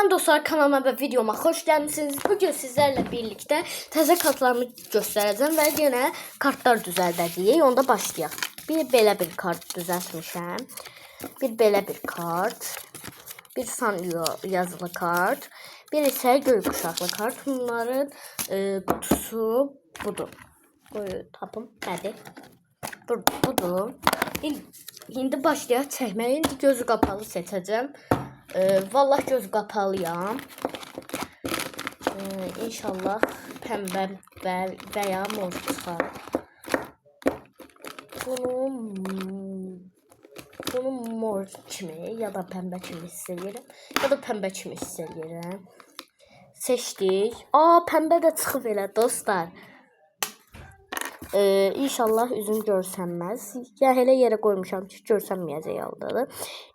Salam dostlar, kanalıma və videoma xoş gəlmisiniz. Bugün sizlərlə birlikdə təzə kartlarımı göstərəcəm və yenə kartlar düzəldəcəyik. Onda başlayaq. Bir belə bir kart düzəltmişəm. Bir belə bir kart. Bir Sanrio yazılı kart. Bir isə göy quşaqlı kart. Bunların qutusu budur. Qoyu tapım. Nədir? Budur. İndi başlayaq çəkməyə. İndi gözü qapalı seçəcəm. Vallahi göz kapalıyam. İnşallah pembe veya mor çıxar. Bunu mor kimi ya da pembe kimi hiss edirəm. Ya da pembe kimi hiss edirəm. Seçdik. Pembe də çıxıb elə dostlar. İnşallah üzüm görsənməz. Ya elə yerə qoymuşam ki, görsənməyəcək halda.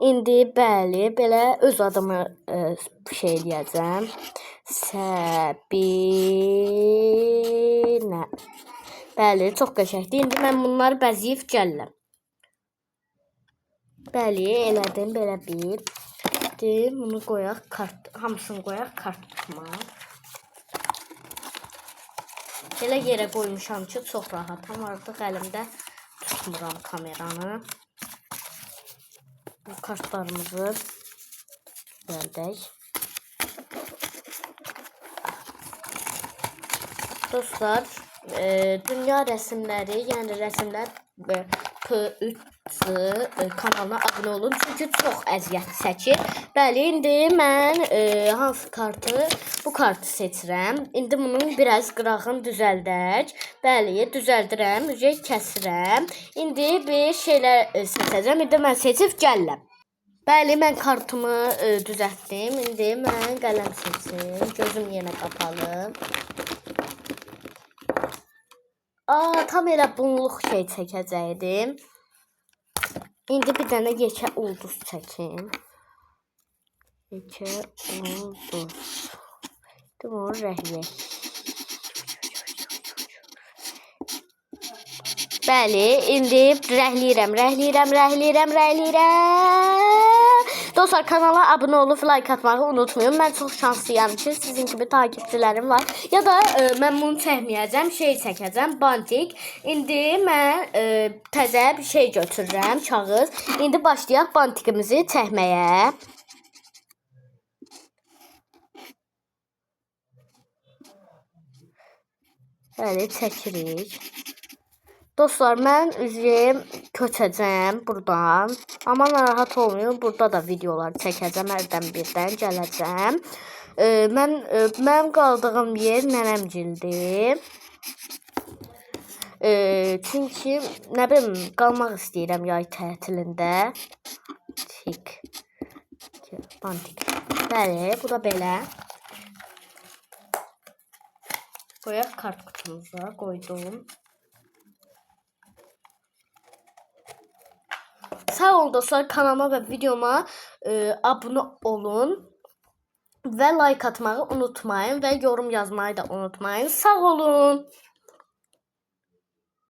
İndi bəli, belə öz adımı şey eləyəcəm. Səbinə. Bəli, çox qəşəngdir. İndi mən bunları bəzəyib gəlirəm. Bəli, elədim belə bir. Bunu qoyaq kart, hamısını qoyaq kart tutmağa. Elə yerə qoymuşam ki, çox rahatam. Artıq əlimdə tutmuram kameranı. Bu kartlarımızı düzəldək. Dostlar, dünya rəsmləri, yəni rəsmlər P3 kanalına abunə olun. Çünki çox əziyyət çəkir. Bəli, indi mən hansı kartı? Bu kartı seçirəm. İndi bunun biraz qırağını düzəldək. Bəli, düzəldirəm, kəsirəm. İndi bir şeylər seçəcəm. İndi mən seçib gəlirəm. Bəli, mən kartımı düzəltdim. İndi mən qələm seçim. Gözüm yenə qapalı. Tam elə bunluq şey çəkəcəkdim. İndi bir dənə yekə ulduz çəkim. Yekə ulduz. Bunu rəhləyək. Bəli, indi rəhləyirəm. Dostlar, kanala abunə olub like atmağı unutmayın. Mən çox şanslıyam ki, sizin kimi takipçilərim var. Ya da mən bunu çəkməyəcəm, şey çəkəcəm, bantik. İndi mən təzə bir şey götürürəm, kağız. İndi başlayaq bantikimizi çəkməyə. Bəli, çəkirik. Dostlar, mən üzüm köçəcəm buradan. Amma narahat olmayın, burada da videolar çəkəcəm, hərdən birdən gələcəm. Mənim qaldığım yer nənəmgildir. Çünki nə bilim, qalmaq istəyirəm yay tətilində. Bantik. Bəli, bu da belə. Qoyaq kart qutumuza, qoydum. Sağ olun dostlar, kanalıma və videoma abunə olun və like atmağı unutmayın və yorum yazmayı da unutmayın. Sağ olun.